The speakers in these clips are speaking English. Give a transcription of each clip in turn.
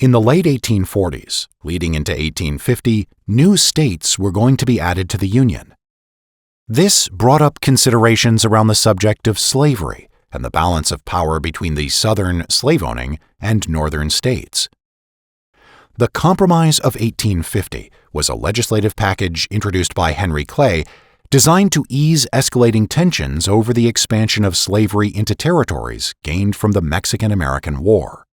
In the late 1840s, leading into 1850, new states were going to be added to the Union. This brought up considerations around the subject of slavery and the balance of power between the southern slave-owning and northern states. The Compromise of 1850 was a legislative package introduced by Henry Clay designed to ease escalating tensions over the expansion of slavery into territories gained from the Mexican-American War.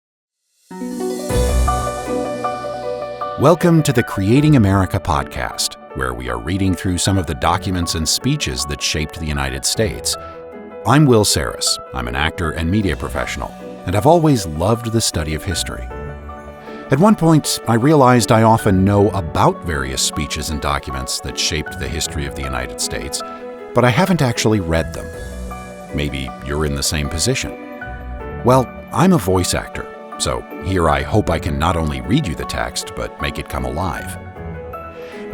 Welcome to the Creating America podcast, where we are reading through some of the documents and speeches that shaped the United States. I'm Will Saris. I'm an actor and media professional, and I've always loved the study of history. At one point, I realized I often know about various speeches and documents that shaped the history of the United States, but I haven't actually read them. Maybe you're in the same position. Well, I'm a voice actor, so here I hope I can not only read you the text, but make it come alive.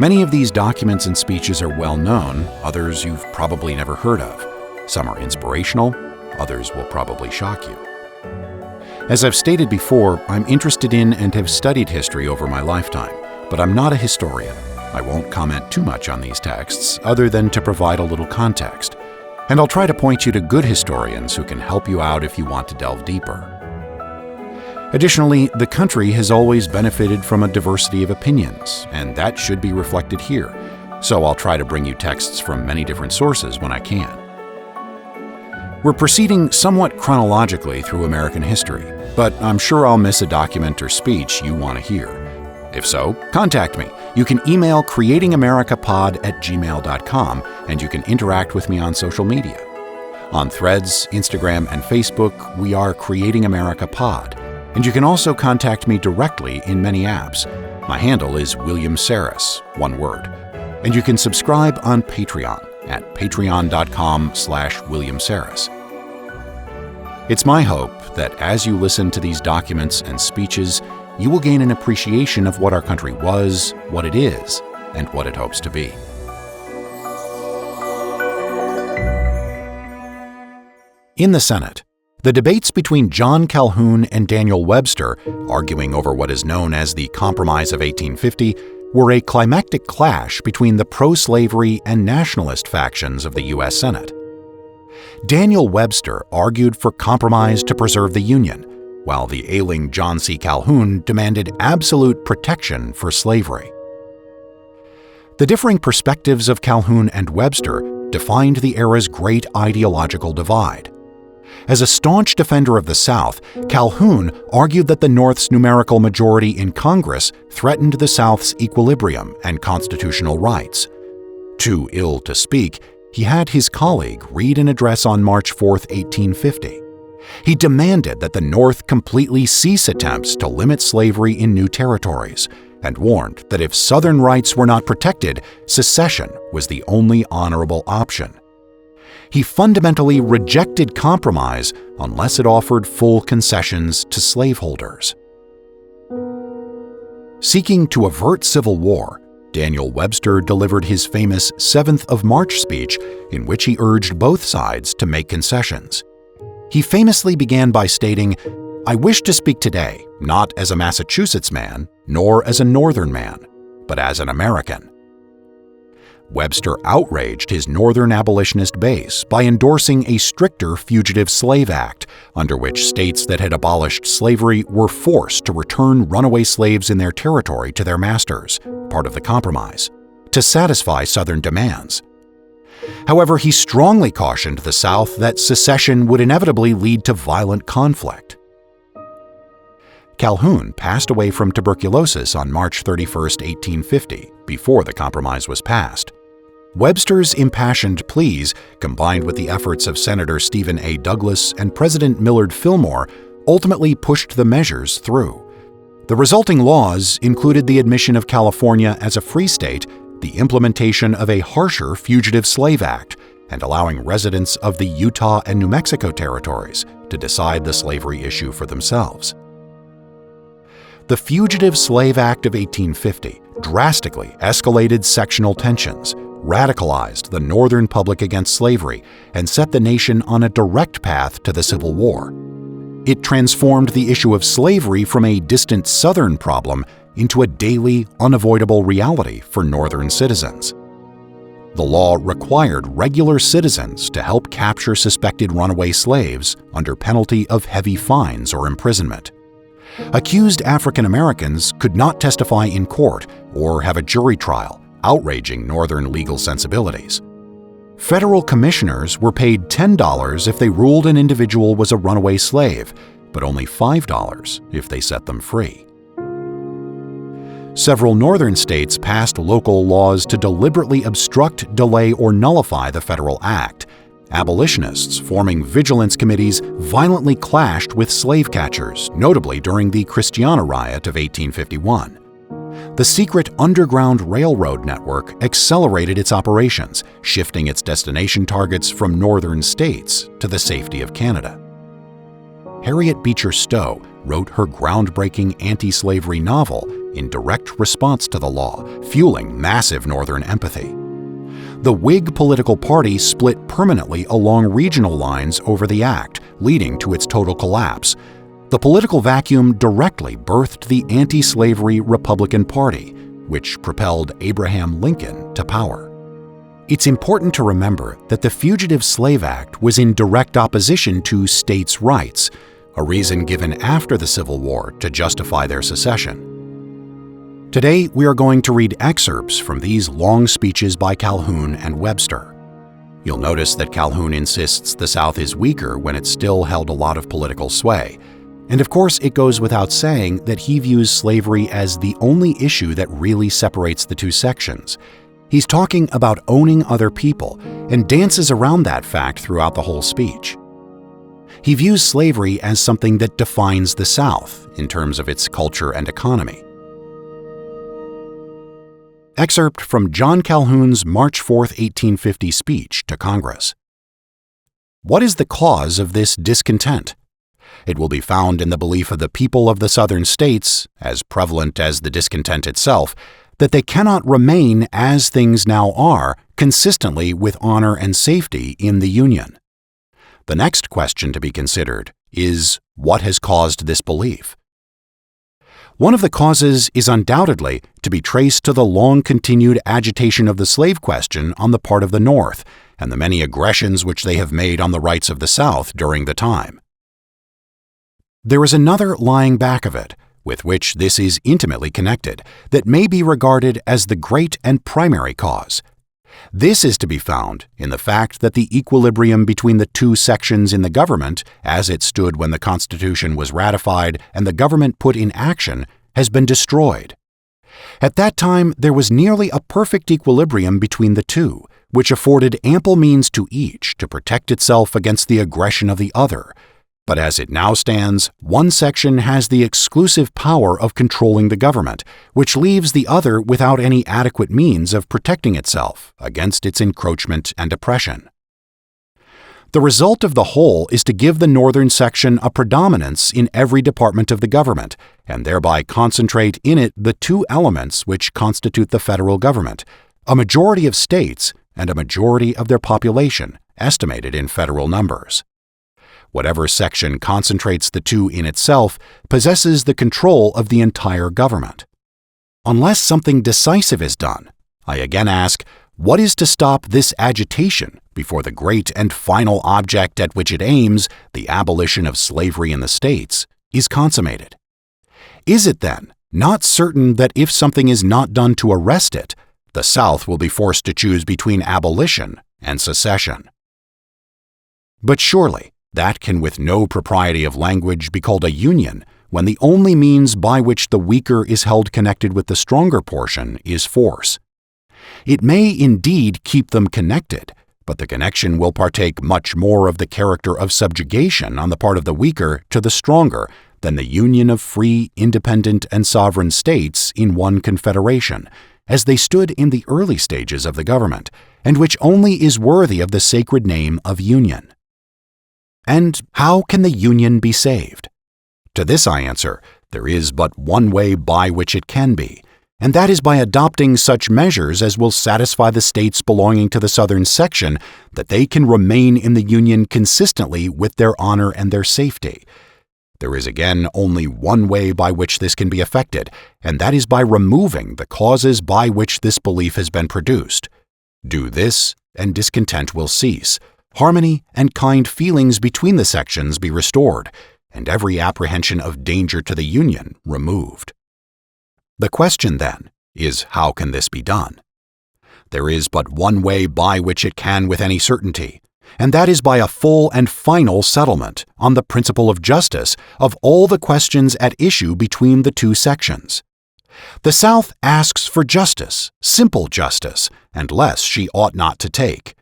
Many of these documents and speeches are well known, others you've probably never heard of. Some are inspirational, others will probably shock you. As I've stated before, I'm interested in and have studied history over my lifetime, but I'm not a historian. I won't comment too much on these texts, other than to provide a little context. And I'll try to point you to good historians who can help you out if you want to delve deeper. Additionally, the country has always benefited from a diversity of opinions, and that should be reflected here, so I'll try to bring you texts from many different sources when I can. We're proceeding somewhat chronologically through American history, but I'm sure I'll miss a document or speech you want to hear. If so, contact me. You can email creatingamericapod@gmail.com, and you can interact with me on social media. On Threads, Instagram, and Facebook, we are Creating America Pod. And you can also contact me directly in many apps. My handle is William Saris, one word. And you can subscribe on Patreon at patreon.com/William Saris. It's my hope that as you listen to these documents and speeches, you will gain an appreciation of what our country was, what it is, and what it hopes to be. In the Senate, the debates between John Calhoun and Daniel Webster, arguing over what is known as the Compromise of 1850, were a climactic clash between the pro-slavery and nationalist factions of the U.S. Senate. Daniel Webster argued for compromise to preserve the Union, while the ailing John C. Calhoun demanded absolute protection for slavery. The differing perspectives of Calhoun and Webster defined the era's great ideological divide. As a staunch defender of the South, Calhoun argued that the North's numerical majority in Congress threatened the South's equilibrium and constitutional rights. Too ill to speak, he had his colleague read an address on March 4, 1850. He demanded that the North completely cease attempts to limit slavery in new territories, and warned that if Southern rights were not protected, secession was the only honorable option. He fundamentally rejected compromise unless it offered full concessions to slaveholders. Seeking to avert civil war, Daniel Webster delivered his famous 7th of March speech in which he urged both sides to make concessions. He famously began by stating, "I wish to speak today not as a Massachusetts man, nor as a Northern man, but as an American." Webster outraged his Northern abolitionist base by endorsing a stricter Fugitive Slave Act, under which states that had abolished slavery were forced to return runaway slaves in their territory to their masters, part of the compromise, to satisfy Southern demands. However, he strongly cautioned the South that secession would inevitably lead to violent conflict. Calhoun passed away from tuberculosis on March 31, 1850, before the compromise was passed. Webster's impassioned pleas, combined with the efforts of Senator Stephen A. Douglas and President Millard Fillmore, ultimately pushed the measures through. The resulting laws included the admission of California as a free state, the implementation of a harsher Fugitive Slave Act, and allowing residents of the Utah and New Mexico territories to decide the slavery issue for themselves. The Fugitive Slave Act of 1850 drastically escalated sectional tensions, radicalized the Northern public against slavery, and set the nation on a direct path to the Civil War. It transformed the issue of slavery from a distant Southern problem into a daily, unavoidable reality for Northern citizens. The law required regular citizens to help capture suspected runaway slaves under penalty of heavy fines or imprisonment. Accused African Americans could not testify in court or have a jury trial, outraging Northern legal sensibilities. Federal commissioners were paid $10 if they ruled an individual was a runaway slave, but only $5 if they set them free. Several Northern states passed local laws to deliberately obstruct, delay, or nullify the federal act. Abolitionists forming vigilance committees violently clashed with slave catchers, notably during the Christiana Riot of 1851. The secret Underground Railroad network accelerated its operations, shifting its destination targets from Northern states to the safety of Canada. Harriet Beecher Stowe wrote her groundbreaking anti-slavery novel in direct response to the law, fueling massive Northern empathy. The Whig political party split permanently along regional lines over the act, leading to its total collapse. The political vacuum directly birthed the anti-slavery Republican Party, which propelled Abraham Lincoln to power. It's important to remember that the Fugitive Slave Act was in direct opposition to states' rights, a reason given after the Civil War to justify their secession. Today, we are going to read excerpts from these long speeches by Calhoun and Webster. You'll notice that Calhoun insists the South is weaker when it still held a lot of political sway. And of course, it goes without saying that he views slavery as the only issue that really separates the two sections. He's talking about owning other people and dances around that fact throughout the whole speech. He views slavery as something that defines the South in terms of its culture and economy. Excerpt from John Calhoun's March 4, 1850 speech to Congress. What is the cause of this discontent? It will be found in the belief of the people of the Southern states, as prevalent as the discontent itself, that they cannot remain as things now are consistently with honor and safety in the Union. The next question to be considered is, what has caused this belief? One of the causes is undoubtedly to be traced to the long-continued agitation of the slave question on the part of the North and the many aggressions which they have made on the rights of the South during the time. There is another lying back of it, with which this is intimately connected, that may be regarded as the great and primary cause. This is to be found in the fact that the equilibrium between the two sections in the government, as it stood when the Constitution was ratified and the government put in action, has been destroyed. At that time, there was nearly a perfect equilibrium between the two, which afforded ample means to each to protect itself against the aggression of the other. But as it now stands, one section has the exclusive power of controlling the government, which leaves the other without any adequate means of protecting itself against its encroachment and oppression. The result of the whole is to give the Northern section a predominance in every department of the government, and thereby concentrate in it the two elements which constitute the federal government, a majority of states and a majority of their population, estimated in federal numbers. Whatever section concentrates the two in itself possesses the control of the entire government. Unless something decisive is done, I again ask, what is to stop this agitation before the great and final object at which it aims, the abolition of slavery in the states, is consummated? Is it then not certain that if something is not done to arrest it, the South will be forced to choose between abolition and secession? But surely, that can with no propriety of language be called a union when the only means by which the weaker is held connected with the stronger portion is force. It may indeed keep them connected, but the connection will partake much more of the character of subjugation on the part of the weaker to the stronger than the union of free, independent, and sovereign states in one confederation, as they stood in the early stages of the government, and which only is worthy of the sacred name of union. And how can the Union be saved? To this I answer, there is but one way by which it can be, and that is by adopting such measures as will satisfy the states belonging to the Southern section that they can remain in the Union consistently with their honor and their safety. There is again only one way by which this can be effected, and that is by removing the causes by which this belief has been produced. Do this, and discontent will cease, harmony and kind feelings between the sections be restored, and every apprehension of danger to the Union removed. The question, then, is how can this be done? There is but one way by which it can with any certainty, and that is by a full and final settlement, on the principle of justice, of all the questions at issue between the two sections. The South asks for justice, simple justice, and less she ought not to take.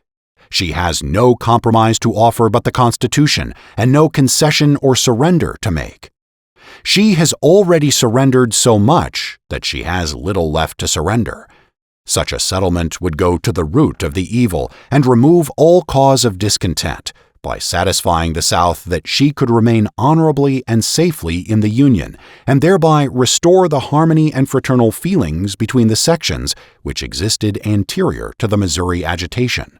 She has no compromise to offer but the Constitution, and no concession or surrender to make. She has already surrendered so much that she has little left to surrender. Such a settlement would go to the root of the evil and remove all cause of discontent by satisfying the South that she could remain honorably and safely in the Union, and thereby restore the harmony and fraternal feelings between the sections which existed anterior to the Missouri agitation.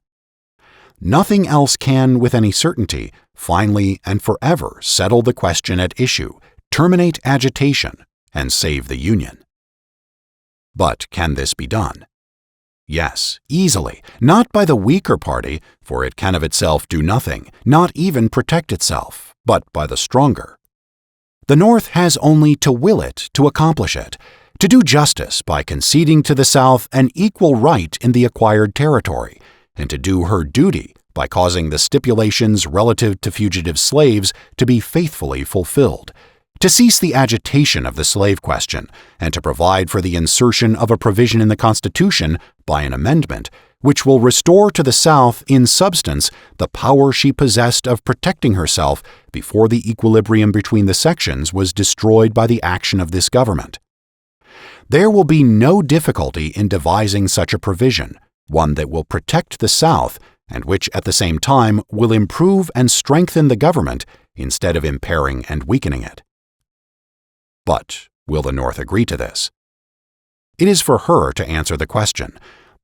Nothing else can, with any certainty, finally and forever settle the question at issue, terminate agitation, and save the Union. But can this be done? Yes, easily, not by the weaker party, for it can of itself do nothing, not even protect itself, but by the stronger. The North has only to will it to accomplish it, to do justice by conceding to the South an equal right in the acquired territory, and to do her duty by causing the stipulations relative to fugitive slaves to be faithfully fulfilled, to cease the agitation of the slave question, and to provide for the insertion of a provision in the Constitution by an amendment which will restore to the South in substance the power she possessed of protecting herself before the equilibrium between the sections was destroyed by the action of this government. There will be no difficulty in devising such a provision, one that will protect the South and which at the same time will improve and strengthen the government instead of impairing and weakening it. But will the North agree to this? It is for her to answer the question,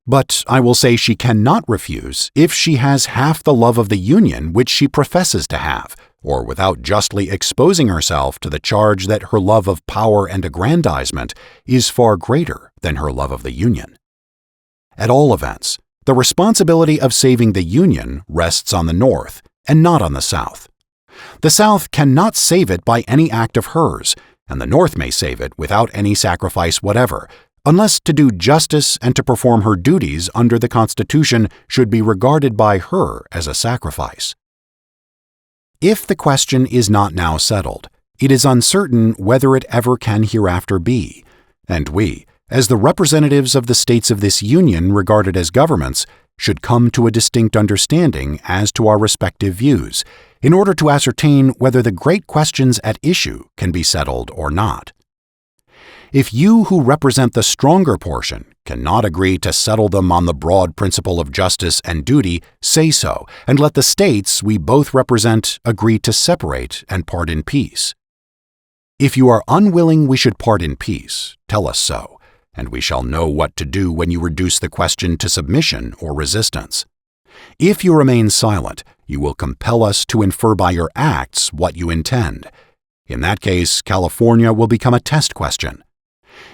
but I will say she cannot refuse if she has half the love of the Union which she professes to have, or without justly exposing herself to the charge that her love of power and aggrandizement is far greater than her love of the Union. At all events, the responsibility of saving the Union rests on the North and not on the South. The South cannot save it by any act of hers, and the North may save it without any sacrifice whatever, unless to do justice and to perform her duties under the Constitution should be regarded by her as a sacrifice. If the question is not now settled, it is uncertain whether it ever can hereafter be, and we, as the representatives of the states of this Union regarded as governments, should come to a distinct understanding as to our respective views, in order to ascertain whether the great questions at issue can be settled or not. If you who represent the stronger portion cannot agree to settle them on the broad principle of justice and duty, say so, and let the states we both represent agree to separate and part in peace. If you are unwilling we should part in peace, tell us so, and we shall know what to do when you reduce the question to submission or resistance. If you remain silent, you will compel us to infer by your acts what you intend. In that case, California will become a test question.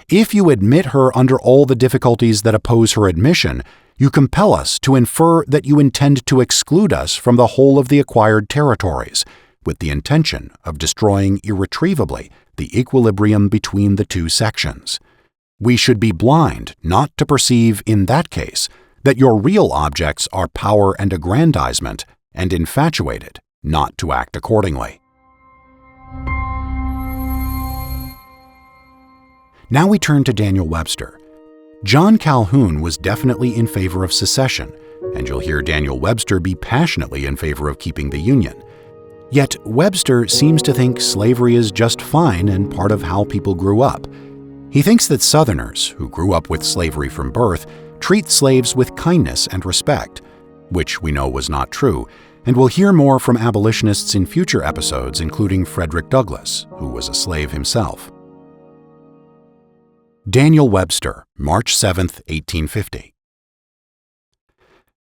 If you admit her under all the difficulties that oppose her admission, you compel us to infer that you intend to exclude us from the whole of the acquired territories, with the intention of destroying irretrievably the equilibrium between the two sections. We should be blind not to perceive in that case that your real objects are power and aggrandizement, and infatuated not to act accordingly. Now we turn to Daniel Webster. John Calhoun was definitely in favor of secession, and you'll hear Daniel Webster be passionately in favor of keeping the Union. Yet Webster seems to think slavery is just fine and part of how people grew up. He thinks that Southerners, who grew up with slavery from birth, treat slaves with kindness and respect, which we know was not true, and we'll hear more from abolitionists in future episodes, including Frederick Douglass, who was a slave himself. Daniel Webster, March 7, 1850.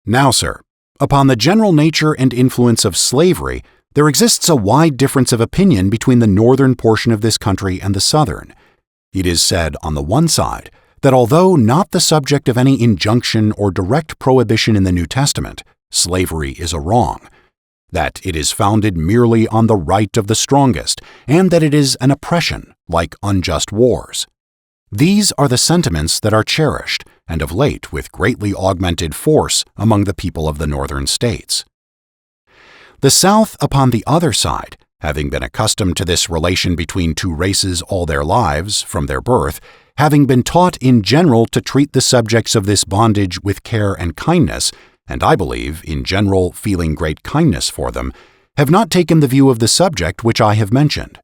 Now, sir, upon the general nature and influence of slavery, There exists a wide difference of opinion between the northern portion of this country and the southern. It is said on the one side that although not the subject of any injunction or direct prohibition in the New Testament, slavery is a wrong, that it is founded merely on the right of the strongest, and that it is an oppression, like unjust wars. These are the sentiments that are cherished, and of late with greatly augmented force among the people of the northern states. The South, upon the other side, having been accustomed to this relation between two races all their lives, from their birth, having been taught in general to treat the subjects of this bondage with care and kindness, and I believe, in general, feeling great kindness for them, have not taken the view of the subject which I have mentioned.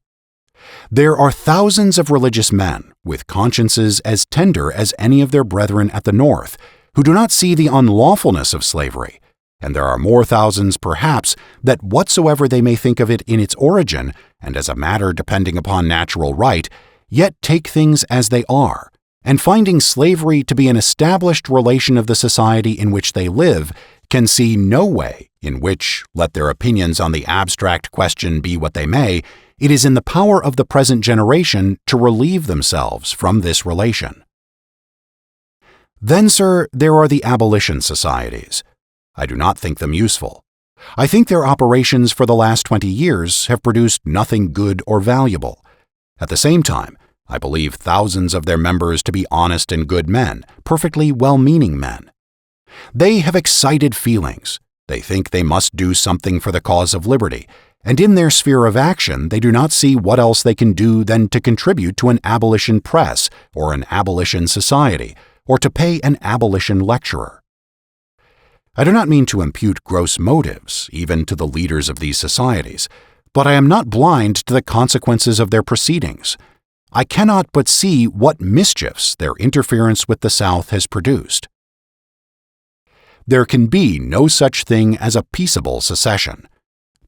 There are thousands of religious men, with consciences as tender as any of their brethren at the North, who do not see the unlawfulness of slavery, and there are more thousands, perhaps, that whatsoever they may think of it in its origin, and as a matter depending upon natural right, yet take things as they are, and finding slavery to be an established relation of the society in which they live, can see no way in which, let their opinions on the abstract question be what they may, it is in the power of the present generation to relieve themselves from this relation. Then, sir, there are the abolition societies. I do not think them useful. I think their operations for the last 20 years have produced nothing good or valuable. At the same time, I believe thousands of their members to be honest and good men, perfectly well-meaning men. They have excited feelings. They think they must do something for the cause of liberty, and in their sphere of action they do not see what else they can do than to contribute to an abolition press or an abolition society, or to pay an abolition lecturer. I do not mean to impute gross motives, even to the leaders of these societies, but I am not blind to the consequences of their proceedings. I cannot but see what mischiefs their interference with the South has produced. There can be no such thing as a peaceable secession.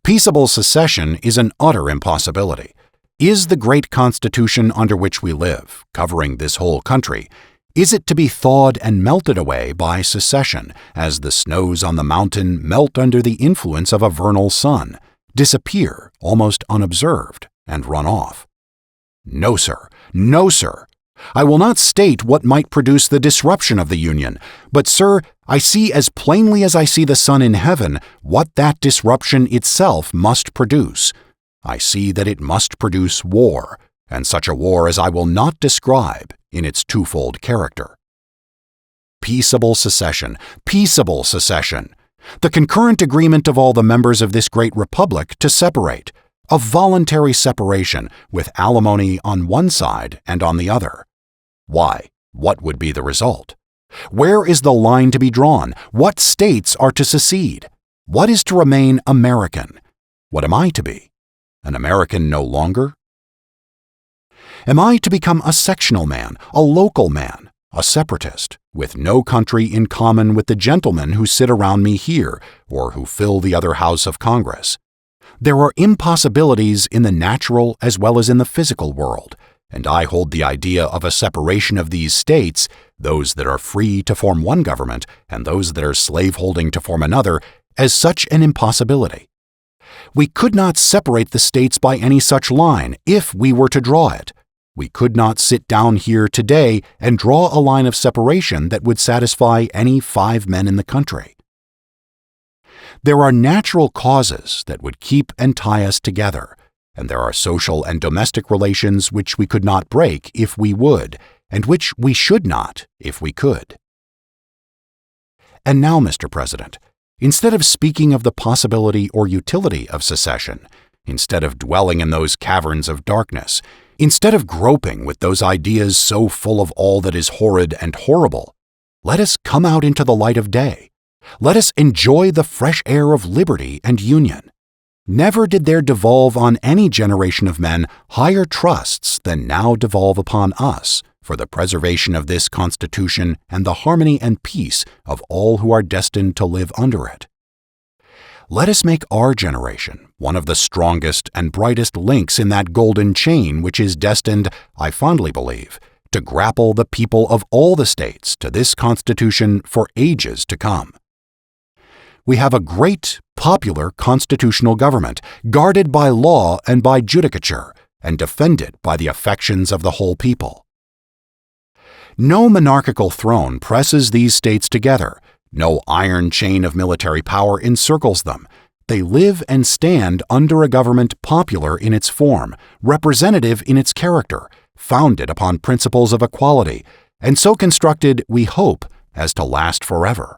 Peaceable secession is an utter impossibility. Is the great Constitution under which we live, covering this whole country, is it to be thawed and melted away by secession, as the snows on the mountain melt under the influence of a vernal sun, disappear almost unobserved, and run off? No, sir. No, sir. I will not state what might produce the disruption of the Union, but, sir, I see as plainly as I see the sun in heaven what that disruption itself must produce. I see that it must produce war, and such a war as I will not describe in its twofold character. Peaceable secession, peaceable secession, the concurrent agreement of all the members of this great republic to separate, a voluntary separation with alimony on one side and on the other. Why, what would be the result? Where is the line to be drawn? What states are to secede? What is to remain American? What am I to be? An American no longer? Am I to become a sectional man, a local man, a separatist, with no country in common with the gentlemen who sit around me here or who fill the other house of Congress? There are impossibilities in the natural as well as in the physical world, and I hold the idea of a separation of these states, those that are free to form one government and those that are slaveholding to form another, as such an impossibility. We could not separate the states by any such line if we were to draw it. We could not sit down here today and draw a line of separation that would satisfy any 5 men in the country. There are natural causes that would keep and tie us together, and there are social and domestic relations which we could not break if we would, and which we should not if we could. And now, Mr. President, instead of speaking of the possibility or utility of secession, instead of dwelling in those caverns of darkness, instead of groping with those ideas so full of all that is horrid and horrible, let us come out into the light of day. Let us enjoy the fresh air of liberty and union. Never did there devolve on any generation of men higher trusts than now devolve upon us for the preservation of this Constitution and the harmony and peace of all who are destined to live under it. Let us make our generation one of the strongest and brightest links in that golden chain which is destined, I fondly believe, to grapple the people of all the states to this Constitution for ages to come. we have a great, popular constitutional government, guarded by law and by judicature, and defended by the affections of the whole people. No monarchical throne presses these states together. No iron chain of military power encircles them. They live and stand under a government popular in its form, representative in its character, founded upon principles of equality, and so constructed, we hope, as to last forever.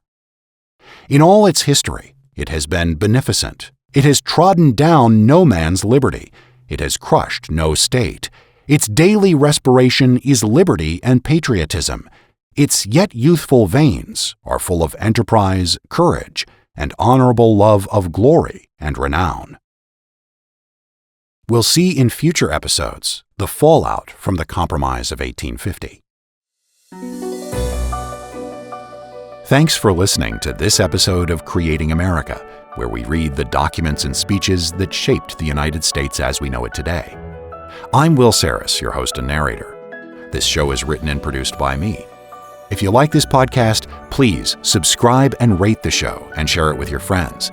In all its history, it has been beneficent. It has trodden down no man's liberty. It has crushed no state. Its daily respiration is liberty and patriotism. Its yet youthful veins are full of enterprise, courage, and honorable love of glory and renown. We'll see in future episodes the fallout from the Compromise of 1850. Thanks for listening to this episode of Creating America, where we read the documents and speeches that shaped the United States as we know it today. I'm Will Saris, your host and narrator. This show is written and produced by me. If you like this podcast, please subscribe and rate the show and share it with your friends.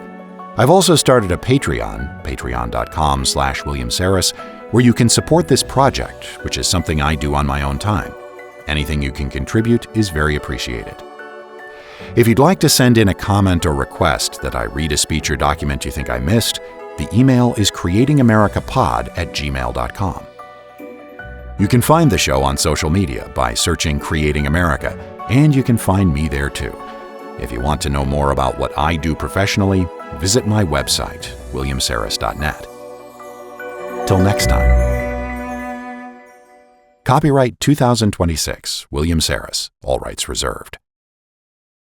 I've also started a Patreon, patreon.com/William Saris, where you can support this project, which is something I do on my own time. Anything you can contribute is very appreciated. If you'd like to send in a comment or request that I read a speech or document you think I missed, the email is creatingamericapod@gmail.com. You can find the show on social media by searching Creating America, and you can find me there too. If you want to know more about what I do professionally, visit my website, williamsaris.net. Till next time. Copyright 2026, William Saris, all rights reserved.